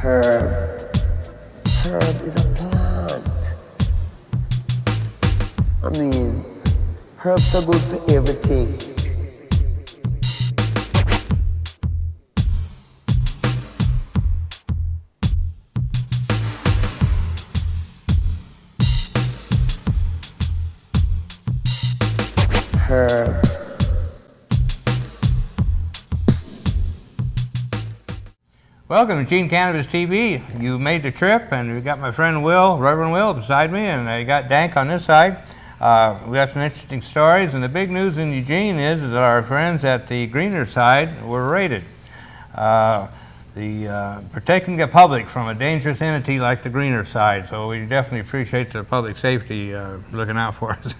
Herb. Herb is a plant. I mean, herbs are good for everything. Herb. Welcome to Eugene Cannabis TV. You made the trip, and we got my friend Will, Reverend Will, beside me, and I got DanK on this side. We got some interesting stories, and the big news in Eugene is that our friends at the greener side were raided. Protecting the public from a dangerous entity like the greener side, so we definitely appreciate the public safety looking out for us.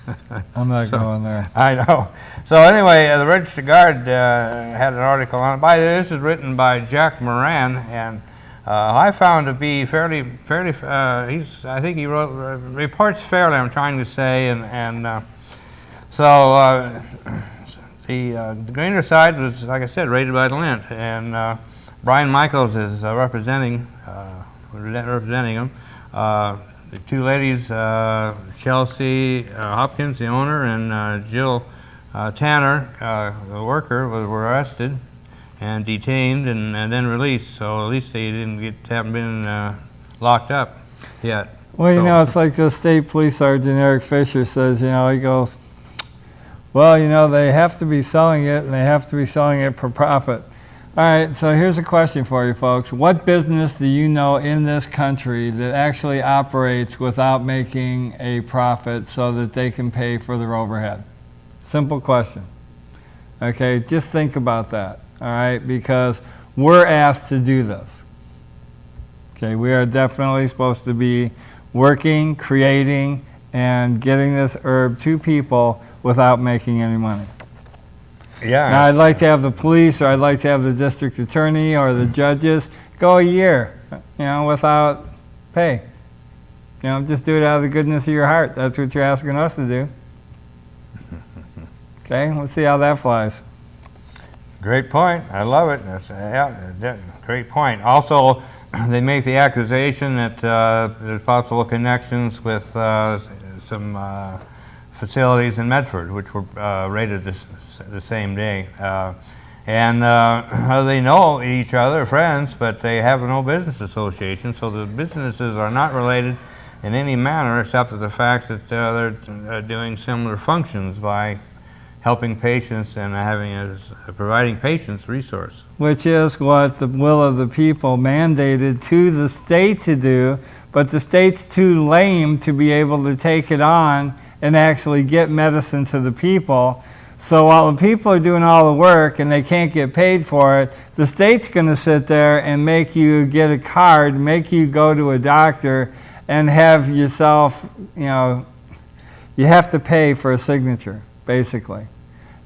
I'm not going there. I know. So anyway, the Registered Guard had an article on it. By this is written by Jack Moran, and I found to be fairly. I think he wrote reports fairly. I'm trying to say, so the greener side was, like I said, raided by the Lint, and Brian Michaels is representing him. The two ladies, Chelsea Hopkins, the owner, and Jill Tanner, the worker, were arrested and detained and then released. So at least they haven't been locked up yet. Well, you know, it's like the state police sergeant Eric Fisher says. You know, he goes, well, you know, they have to be selling it, and they have to be selling it for profit. All right, so here's a question for you folks. What business do you know in this country that actually operates without making a profit so that they can pay for their overhead? Simple question. Okay, just think about that, all right, because we're asked to do this. Okay, we are definitely supposed to be working, creating, and getting this herb to people without making any money. Yeah. Now, I'd like to have the police, or I'd like to have the district attorney or the judges go a year, you know, without pay. You know, just do it out of the goodness of your heart. That's what you're asking us to do. Okay, let's see how that flies. Great point. I love it. That's great point. Also, they make the accusation that there's possible connections with some facilities in Medford, which were raided the same day. They know each other, friends, but they have no business association, so the businesses are not related in any manner except for the fact that they're doing similar functions by helping patients and providing patients resource. Which is what the will of the people mandated to the state to do, but the state's too lame to be able to take it on and actually get medicine to the people. So while the people are doing all the work and they can't get paid for it, the state's going to sit there and make you get a card, make you go to a doctor, and have yourself, you know, you have to pay for a signature, basically.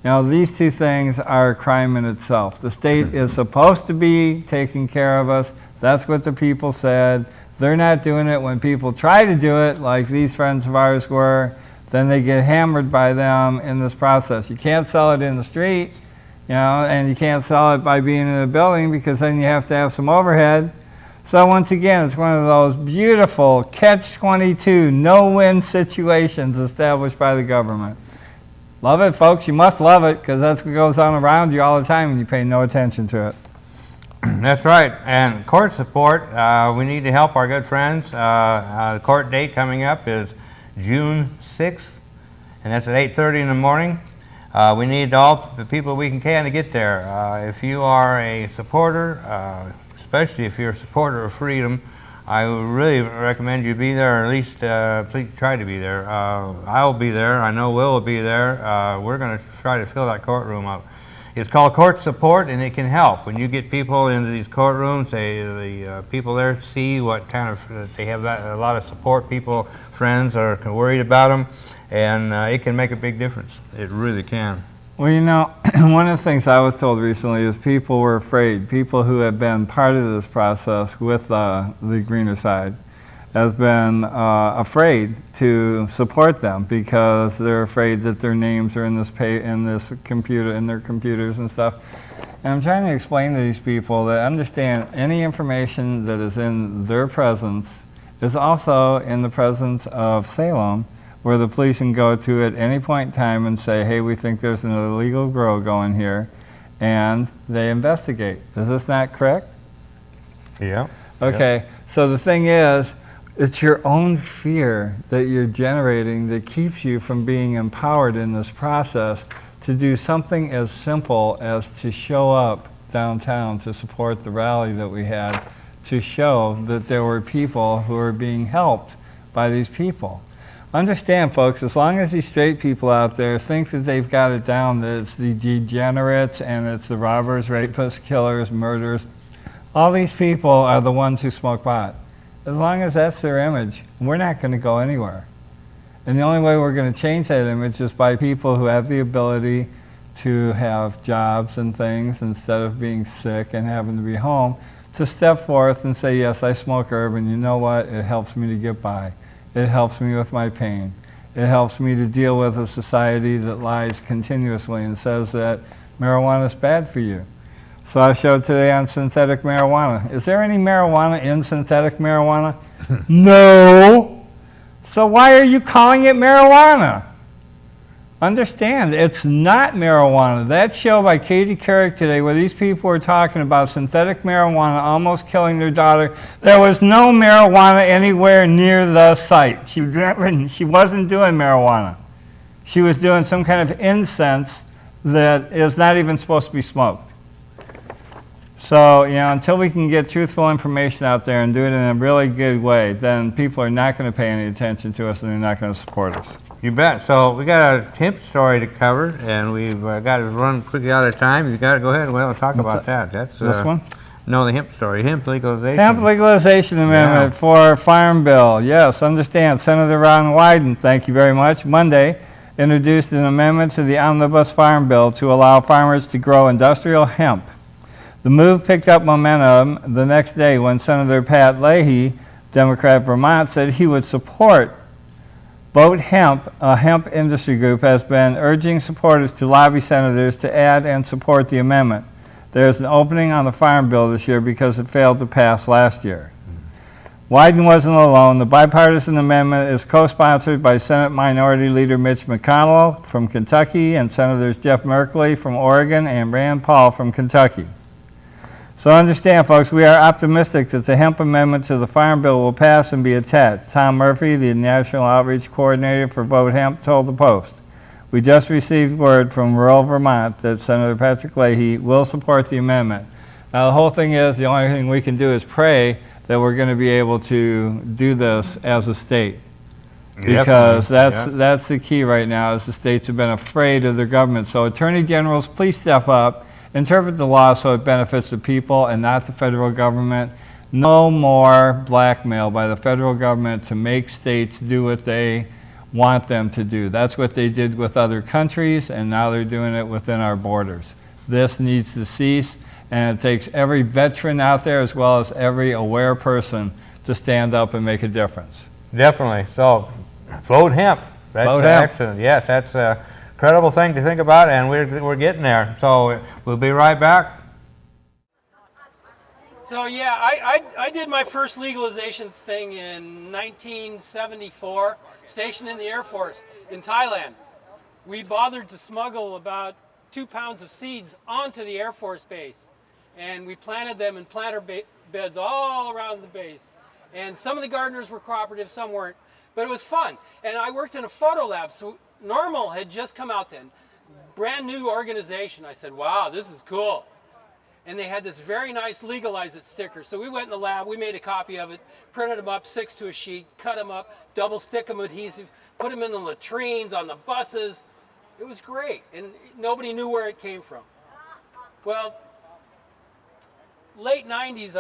You know, these two things are a crime in itself. The state is supposed to be taking care of us. That's what the people said. They're not doing it. When people try to do it, like these friends of ours were, then they get hammered by them in this process. You can't sell it in the street, you know, and you can't sell it by being in a building because then you have to have some overhead. So once again, it's one of those beautiful catch-22, no-win situations established by the government. Love it, folks. You must love it because that's what goes on around you all the time and you pay no attention to it. That's right. And court support, we need to help our good friends. The court date coming up is June 6th, and that's at 8:30 in the morning. We need all the people we can to get there. If you are a supporter, especially if you're a supporter of freedom, I would really recommend you be there, or at least please try to be there. I will be there. I know Will be there. We're going to try to fill that courtroom up. It's called court support, and it can help. When you get people into these courtrooms, the people there see what kind of, they have a lot of support. People, friends are worried about them, and it can make a big difference. It really can. Well, you know, one of the things I was told recently is people were afraid, people who have been part of this process with the greener side, has been afraid to support them because they're afraid that their names are in this computer, in their computers and stuff. And I'm trying to explain to these people that understand any information that is in their presence is also in the presence of Salem, where the police can go to at any point in time and say, hey, we think there's an illegal grow going here, and they investigate. Is this not correct? Yeah. Okay, so the thing is, it's your own fear that you're generating that keeps you from being empowered in this process to do something as simple as to show up downtown to support the rally that we had, to show that there were people who are being helped by these people. Understand, folks, as long as these straight people out there think that they've got it down, that it's the degenerates and it's the robbers, rapists, killers, murderers, all these people are the ones who smoke pot. As long as that's their image, we're not going to go anywhere. And the only way we're going to change that image is by people who have the ability to have jobs and things instead of being sick and having to be home, to step forth and say, yes, I smoke herb, and you know what? It helps me to get by. It helps me with my pain. It helps me to deal with a society that lies continuously and says that marijuana is bad for you. So I showed today on synthetic marijuana. Is there any marijuana in synthetic marijuana? No. So why are you calling it marijuana? Understand, it's not marijuana. That show by KEZI today, where these people were talking about synthetic marijuana almost killing their daughter, there was no marijuana anywhere near the site. She wasn't doing marijuana. She was doing some kind of incense that is not even supposed to be smoked. So, you know, until we can get truthful information out there and do it in a really good way, then people are not going to pay any attention to us and they're not going to support us. You bet. So we got a hemp story to cover, and we've got to run quickly out of time. You've got to go ahead and we'll talk about that. That's this one? No, the hemp story. Hemp legalization. Hemp legalization amendment for Farm Bill. Yes, understand. Senator Ron Wyden, thank you very much, Monday introduced an amendment to the Omnibus Farm Bill to allow farmers to grow industrial hemp. The move picked up momentum the next day when Senator Pat Leahy, Democrat Vermont, said he would support Vote Hemp. A hemp industry group has been urging supporters to lobby senators to add and support the amendment. There is an opening on the Farm Bill this year because it failed to pass last year. Wyden wasn't alone. The bipartisan amendment is co-sponsored by Senate Minority Leader Mitch McConnell from Kentucky and Senators Jeff Merkley from Oregon and Rand Paul from Kentucky. So understand, folks, we are optimistic that the hemp amendment to the Farm Bill will pass and be attached. Tom Murphy, the National Outreach Coordinator for Vote Hemp, told the Post. We just received word from rural Vermont that Senator Patrick Leahy will support the amendment. Now, the whole thing is, the only thing we can do is pray that we're going to be able to do this as a state. Because that's the key right now, is the states have been afraid of their government. So attorney generals, please step up. Interpret the law so it benefits the people and not the federal government. No more blackmail by the federal government to make states do what they want them to do. That's what they did with other countries, and now they're doing it within our borders. This needs to cease, and it takes every veteran out there as well as every aware person to stand up and make a difference. Definitely. So, vote hemp. That's Vote hemp. Excellent. Yes, that's incredible thing to think about, and we're getting there. So we'll be right back. So yeah, I did my first legalization thing in 1974, stationed in the Air Force in Thailand. We bothered to smuggle about 2 pounds of seeds onto the Air Force base, and we planted them in planter beds all around the base. And some of the gardeners were cooperative, some weren't, but it was fun. And I worked in a photo lab, so Normal had just come out then, brand new organization. I said, wow, this is cool. And they had this very nice legalize it sticker. So we went in the lab, we made a copy of it, printed them up 6 to a sheet, cut them up, double stick them adhesive, put them in the latrines, on the buses. It was great, and nobody knew where it came from. Well, late 90s,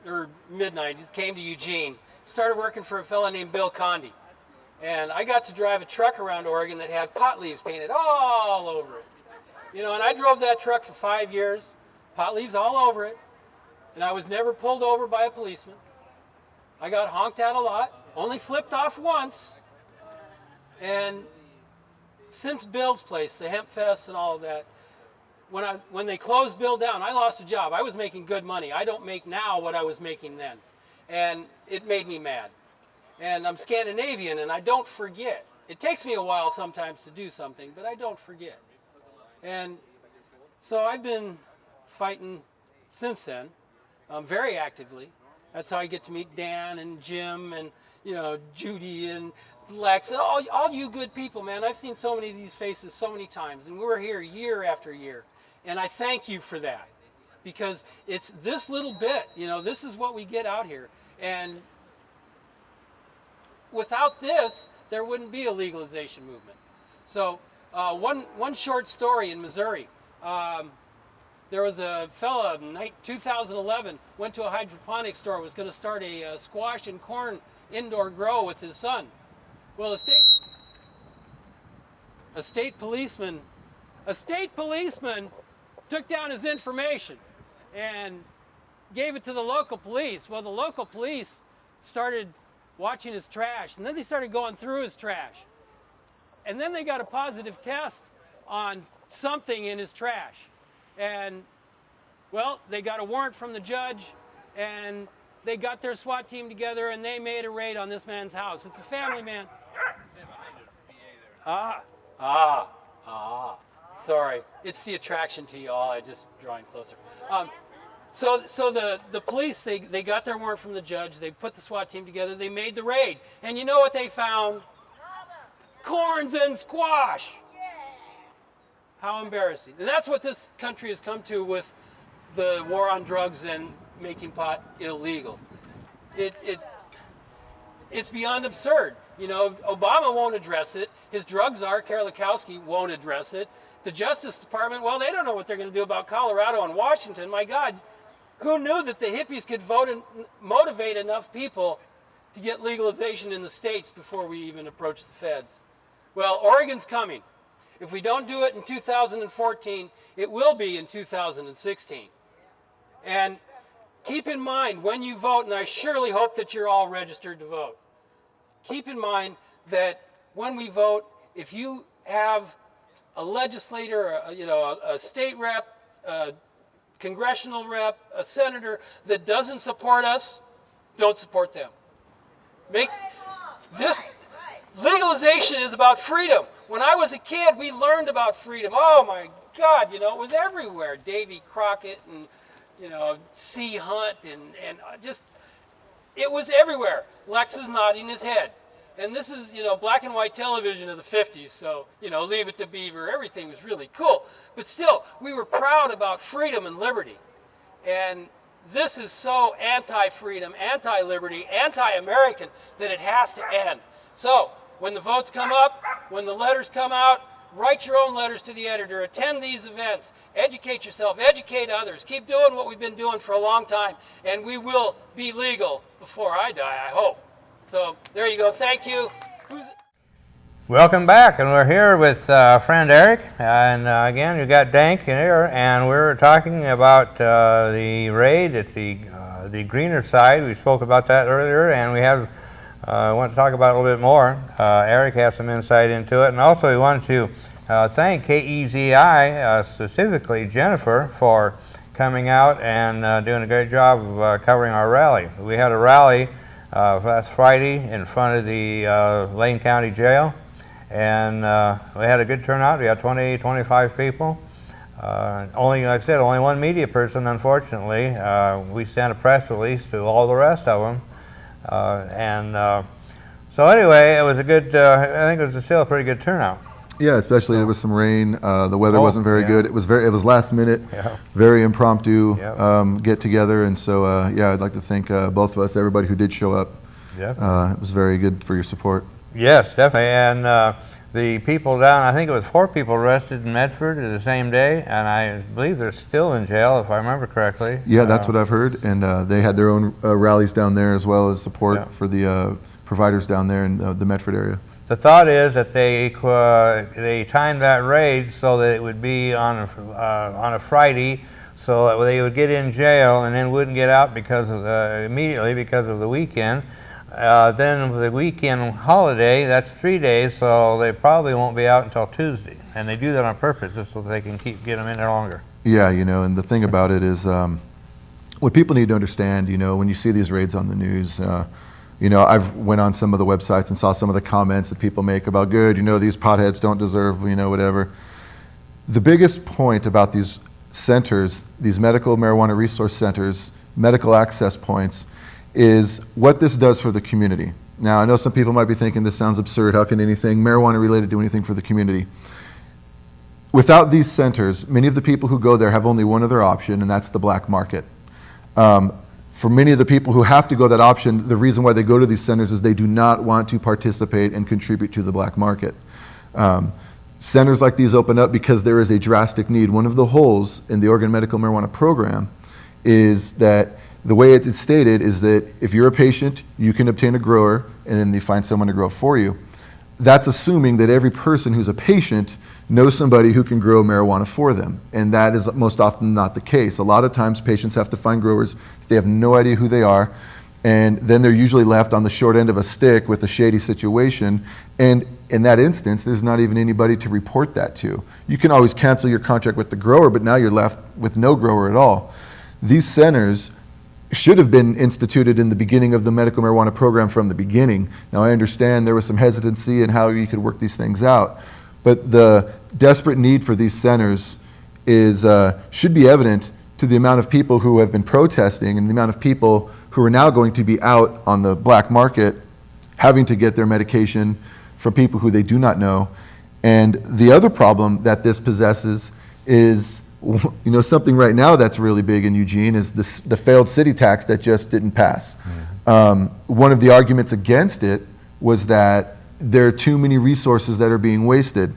or mid 90s, came to Eugene, started working for a fellow named Bill Condi. And I got to drive a truck around Oregon that had pot leaves painted all over it. You know, and I drove that truck for 5 years, pot leaves all over it, and I was never pulled over by a policeman. I got honked at a lot, only flipped off once. And since Bill's place, the Hemp Fest and all of that, when they closed Bill down, I lost a job. I was making good money. I don't make now what I was making then. And it made me mad. And I'm Scandinavian, and I don't forget. It takes me a while sometimes to do something, but I don't forget. And so I've been fighting since then, very actively. That's how I get to meet Dan and Jim and, you know, Judy and Lex and all you good people, man. I've seen so many of these faces so many times, and we're here year after year. And I thank you for that, because it's this little bit, you know, this is what we get out here. And without this, there wouldn't be a legalization movement. So one short story in Missouri. There was a fella in 2011, went to a hydroponic store, was going to start a squash and corn indoor grow with his son. Well, a state policeman took down his information and gave it to the local police. Well, the local police started watching his trash, and then they started going through his trash. And then they got a positive test on something in his trash. And, well, they got a warrant from the judge, and they got their SWAT team together, and they made a raid on this man's house. It's a family man. Sorry. It's the attraction to y'all. I just drawing closer. So the police, they got their warrant from the judge. They put the SWAT team together. They made the raid. And you know what they found? Corns and squash. How embarrassing. And that's what this country has come to with the war on drugs and making pot illegal. It's beyond absurd. You know, Obama won't address it. His drug czar, Kerlikowske, won't address it. The Justice Department, well, they don't know what they're going to do about Colorado and Washington. My God, who knew that the hippies could vote and motivate enough people to get legalization in the states before we even approach the feds? Well, Oregon's coming. If we don't do it in 2014, it will be in 2016. And keep in mind when you vote, and I surely hope that you're all registered to vote, keep in mind that when we vote, if you have a legislator, a state rep, a congressional rep, a senator that doesn't support us, don't support them. Legalization is about freedom. When I was a kid, we learned about freedom. Oh my God, you know, it was everywhere. Davy Crockett and, you know, C. Hunt and just, it was everywhere. Lex is nodding his head. And this is, you know, black and white television of the 50s, so, you know, Leave It to Beaver, everything was really cool. But still, we were proud about freedom and liberty. And this is so anti-freedom, anti-liberty, anti-American that it has to end. So, when the votes come up, when the letters come out, write your own letters to the editor, attend these events, educate yourself, educate others, keep doing what we've been doing for a long time, and we will be legal before I die, I hope. So, there you go. Thank you. Welcome back, and we're here with friend Eric, and again, you got DanK here, and we're talking about the raid at the greener side. We spoke about that earlier, and we have want to talk about it a little bit more. Eric has some insight into it, and also we wanted to thank KEZI, specifically Jennifer, for coming out and doing a great job of covering our rally. We had a rally last Friday in front of the Lane County Jail, and we had a good turnout. We had 25 people. Only, like I said, only one media person, unfortunately. We sent a press release to all the rest of them. So anyway, it was a good, I think it was still a pretty good turnout. Yeah, especially there was some rain. The weather wasn't very good. It was last minute, very impromptu get together. And so, yeah, I'd like to thank both of us, everybody who did show up. It was very good for your support. Yes, definitely. And the people down, I think it was 4 people arrested in Medford the same day, and I believe they're still in jail, if I remember correctly. Yeah, that's what I've heard. And they had their own rallies down there, as well as support for the providers down there in the Medford area. The thought is that they timed that raid so that it would be on a Friday, So they would get in jail and then wouldn't get out because of immediately because of the weekend. Then the weekend holiday, that's 3 days, so they probably won't be out until Tuesday. And they do that on purpose just so they can get them in there longer. Yeah, you know, and the thing about it is, what people need to understand, you know, when you see these raids on the news, you know, I've went on some of the websites and saw some of the comments that people make about, good, you know, these potheads don't deserve, you know, whatever. The biggest point about these centers, these medical marijuana resource centers, medical access points, is what this does for the community. Now, I know some people might be thinking this sounds absurd. How can anything marijuana related do anything for the community? Without these centers, many of the people who go there have only one other option, and that's the black market. For many of the people who have to go that option, the reason why they go to these centers is they do not want to participate and contribute to the black market. Centers like these open up because there is a drastic need. One of the holes in the Oregon Medical Marijuana Program is that the way it is stated is that if you're a patient, you can obtain a grower and then they find someone to grow for you. That's assuming that every person who's a patient knows somebody who can grow marijuana for them. And that is most often not the case. A lot of times patients have to find growers, they have no idea who they are, and then they're usually left on the short end of a stick with a shady situation. And in that instance, there's not even anybody to report that to. You can always cancel your contract with the grower, but now you're left with no grower at all. These centers should have been instituted in the beginning of the medical marijuana program from the beginning. Now, I understand there was some hesitancy in how you could work these things out, but the desperate need for these centers is should be evident to the amount of people who have been protesting and the amount of people who are now going to be out on the black market having to get their medication from people who they do not know. And the other problem that this possesses is, you know, something right now that's really big in Eugene is the failed city tax that just didn't pass. One of the arguments against it was that there are too many resources that are being wasted.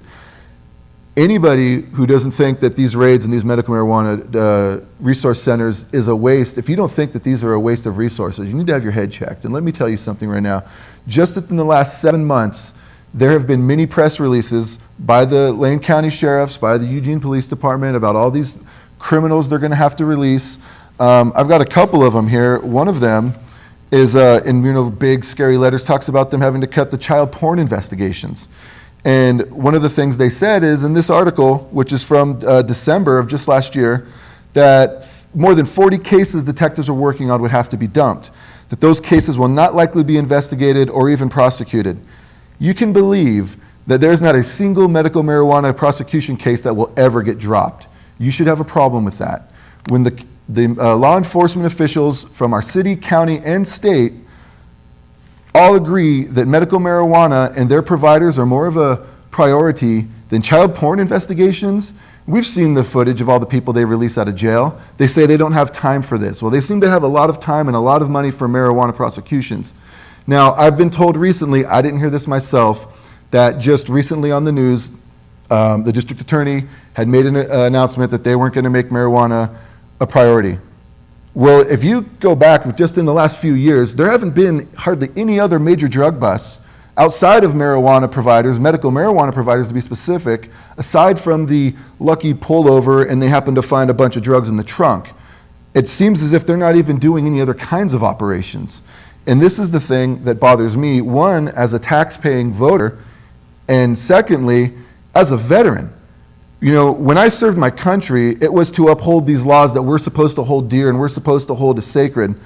Anybody who doesn't think that these raids and these medical marijuana resource centers is a waste, if you don't think that these are a waste of resources, you need to have your head checked. And let me tell you something right now. Just in the last 7 months, there have been many press releases by the Lane County Sheriffs, by the Eugene Police Department about all these criminals they're going to have to release. I've got a couple of them here. One of them is, in big scary letters, talks about them having to cut the child porn investigations. And one of the things they said is in this article, which is from December of just last year, that more than 40 cases detectives are working on would have to be dumped, that those cases will not likely be investigated or even prosecuted. You can believe that there's not a single medical marijuana prosecution case that will ever get dropped. You should have a problem with that. When the law enforcement officials from our city, county, and state all agree that medical marijuana and their providers are more of a priority than child porn investigations, we've seen the footage of all the people they release out of jail. They say they don't have time for this. Well, they seem to have a lot of time and a lot of money for marijuana prosecutions. Now, I've been told recently, I didn't hear this myself, that just recently on the news, the district attorney had made an announcement that they weren't going to make marijuana a priority. Well, if you go back just in the last few years, there haven't been hardly any other major drug busts outside of marijuana providers, medical marijuana providers to be specific, aside from the lucky pullover and they happen to find a bunch of drugs in the trunk. It seems as if they're not even doing any other kinds of operations. And this is the thing that bothers me, one, as a tax-paying voter, and secondly, as a veteran. You know, when I served my country, it was to uphold these laws that we're supposed to hold dear and we're supposed to hold as sacred.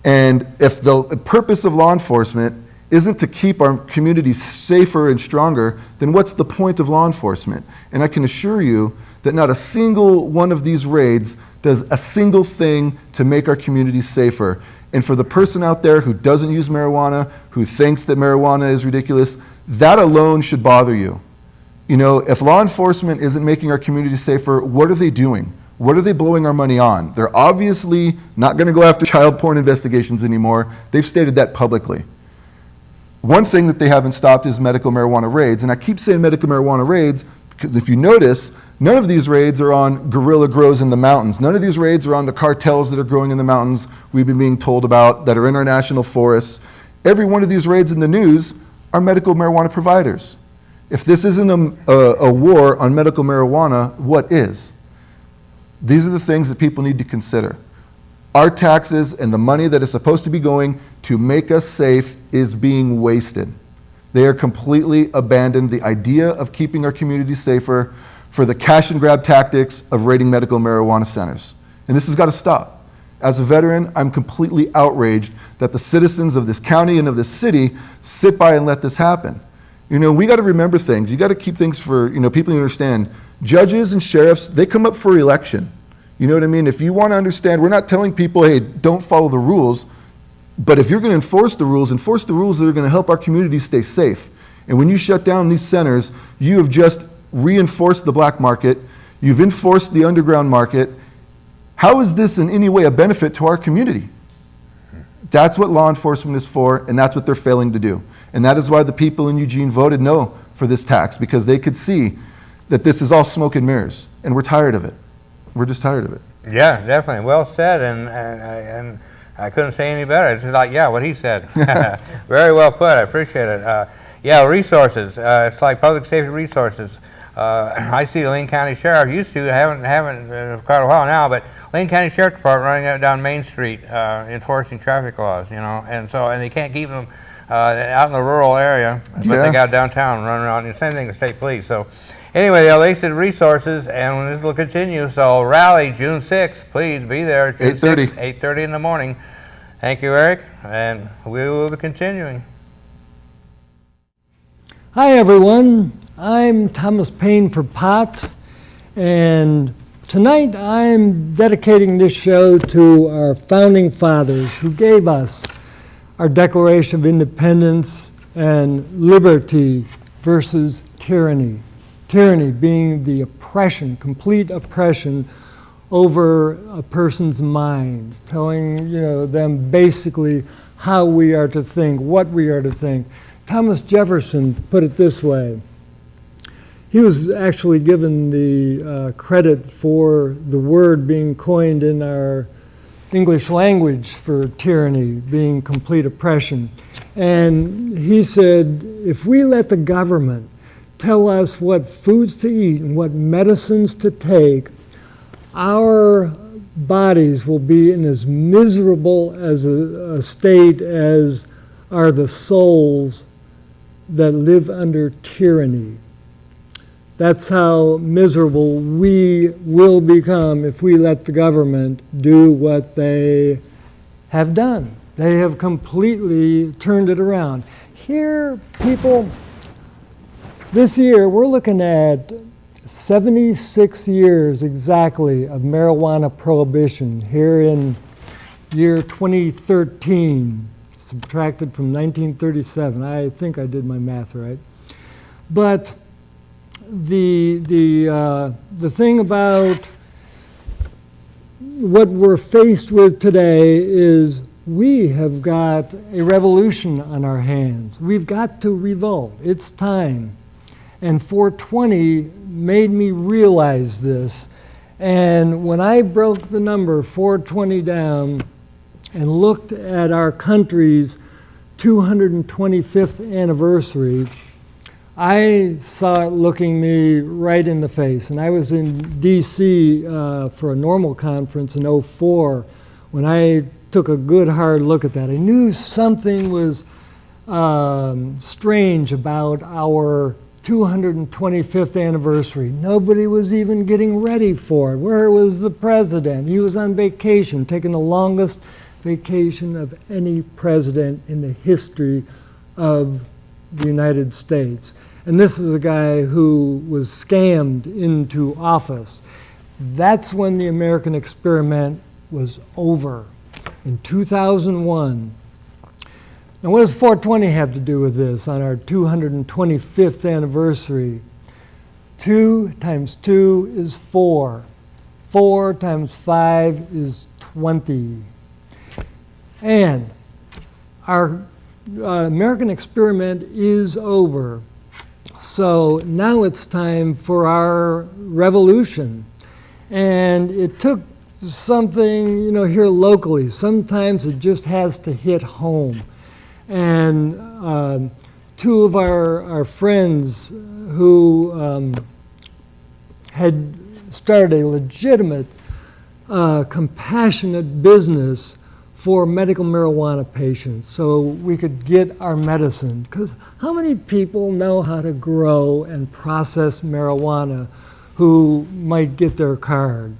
And if the purpose of law enforcement isn't to keep our communities safer and stronger, then what's the point of law enforcement? And I can assure you that not a single one of these raids does a single thing to make our communities safer. And for the person out there who doesn't use marijuana, who thinks that marijuana is ridiculous, that alone should bother you. You know, if law enforcement isn't making our communities safer, what are they doing? What are they blowing our money on? They're obviously not going to go after child porn investigations anymore. They've stated that publicly. One thing that they haven't stopped is medical marijuana raids. And I keep saying medical marijuana raids because if you notice, none of these raids are on guerrilla grows in the mountains. None of these raids are on the cartels that are growing in the mountains we've been being told about that are in our national forests. Every one of these raids in the news are medical marijuana providers. If this isn't a war on medical marijuana, what is? These are the things that people need to consider. Our taxes and the money that is supposed to be going to make us safe is being wasted. They are completely abandoned the idea of keeping our community safer for the cash and grab tactics of raiding medical marijuana centers. And this has got to stop. As a veteran, I'm completely outraged that the citizens of this county and of this city sit by and let this happen. You know, we got to remember things. You got to keep things for, you know, people to understand. Judges and sheriffs, they come up for election. You know what I mean? If you want to understand, we're not telling people, hey, don't follow the rules. But if you're going to enforce the rules that are going to help our community stay safe. And when you shut down these centers, you have just reinforced the black market. You've enforced the underground market. How is this in any way a benefit to our community? That's what law enforcement is for, and that's what they're failing to do. And that is why the people in Eugene voted no for this tax, because they could see that this is all smoke and mirrors, and we're tired of it. We're just tired of it. Yeah, definitely. Well said, and I couldn't say any better. It's like, yeah, what he said. Very well put. I appreciate it. Yeah, resources. It's like public safety resources. I see the Lane County Sheriff used to, haven't for quite a while now, but Lane County Sheriff Department running down Main Street enforcing traffic laws, you know, and they can't keep them out in the rural area, but they got downtown running around. The same thing with state police. So anyway, they said resources, and this will continue. So rally June 6th, please be there. 8:30. 8:30 in the morning. Thank you, Eric, and we will be continuing. Hi everyone, I'm Thomas Paine for POT, and tonight I'm dedicating this show to our founding fathers who gave us our Declaration of Independence and liberty versus tyranny. Tyranny being the oppression, complete oppression over a person's mind, telling them basically how we are to think, what we are to think. Thomas Jefferson put it this way. He was actually given the credit for the word being coined in our English language for tyranny, being complete oppression. And he said, if we let the government tell us what foods to eat and what medicines to take, our bodies will be in as miserable as a state as are the souls that live under tyranny. That's how miserable we will become if we let the government do what they have done. They have completely turned it around. Here, people, this year we're looking at 76 years exactly of marijuana prohibition here in year 2013. Subtracted from 1937. I think I did my math right. But the thing about what we're faced with today is we have got a revolution on our hands. We've got to revolt. It's time. And 420 made me realize this. And when I broke the number 420 down and looked at our country's 225th anniversary, I saw it looking me right in the face. And I was in D.C. For a normal conference in '04 when I took a good hard look at that. I knew something was strange about our 225th anniversary. Nobody was even getting ready for it. Where was the president? He was on vacation, taking the longest vacation of any president in the history of the United States. And this is a guy who was scammed into office. That's when the American experiment was over, in 2001. Now what does 420 have to do with this on our 225th anniversary? 2 times 2 is 4. 4 times 5 is 20. And our American experiment is over. So now it's time for our revolution. And it took something, here locally. Sometimes it just has to hit home. And two of our friends who had started a legitimate compassionate business for medical marijuana patients so we could get our medicine. Because how many people know how to grow and process marijuana who might get their card?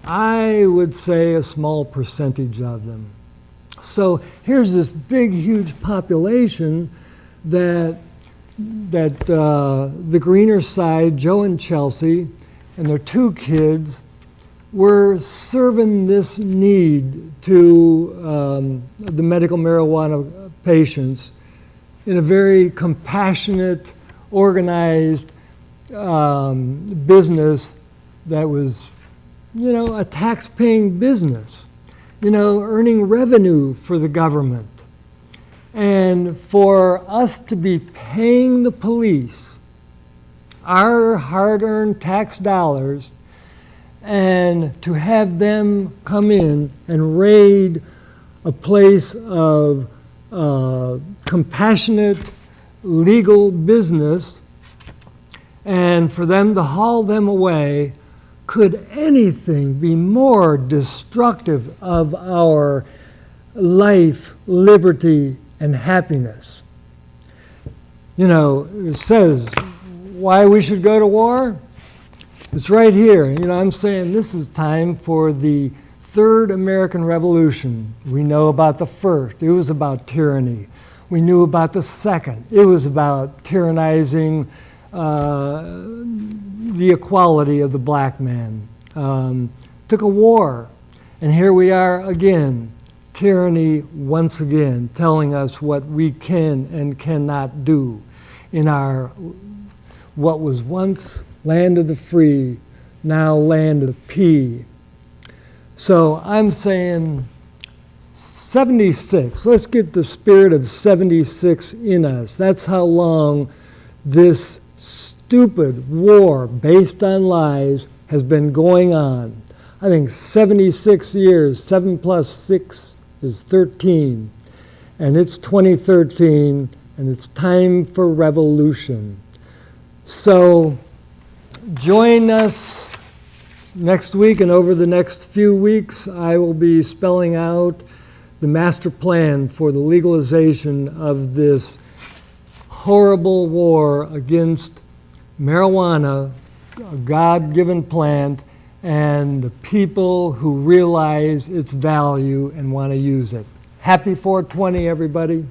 I would say a small percentage of them. So here's this big, huge population that the greener side, Joe and Chelsea, and their 2 kids were serving this need to the medical marijuana patients in a very compassionate, organized business that was, you know, a tax-paying business, you know, earning revenue for the government. And for us to be paying the police our hard-earned tax dollars and to have them come in and raid a place of compassionate legal business and for them to haul them away, could anything be more destructive of our life, liberty, and happiness? You know, it says why we should go to war. It's right here. You know, I'm saying this is time for the Third American Revolution. We know about the first. It was about tyranny. We knew about the second. It was about tyrannizing the equality of the black man. Took a war. And here we are again. Tyranny once again telling us what we can and cannot do in our what was once land of the free, now land of the P. So I'm saying 76. Let's get the spirit of 76 in us. That's how long this stupid war based on lies has been going on. I think 76 years, 7 plus 6 is 13. And it's 2013, and it's time for revolution. So join us next week, and over the next few weeks, I will be spelling out the master plan for the legalization of this horrible war against marijuana, a God-given plant, and the people who realize its value and want to use it. Happy 420, everybody.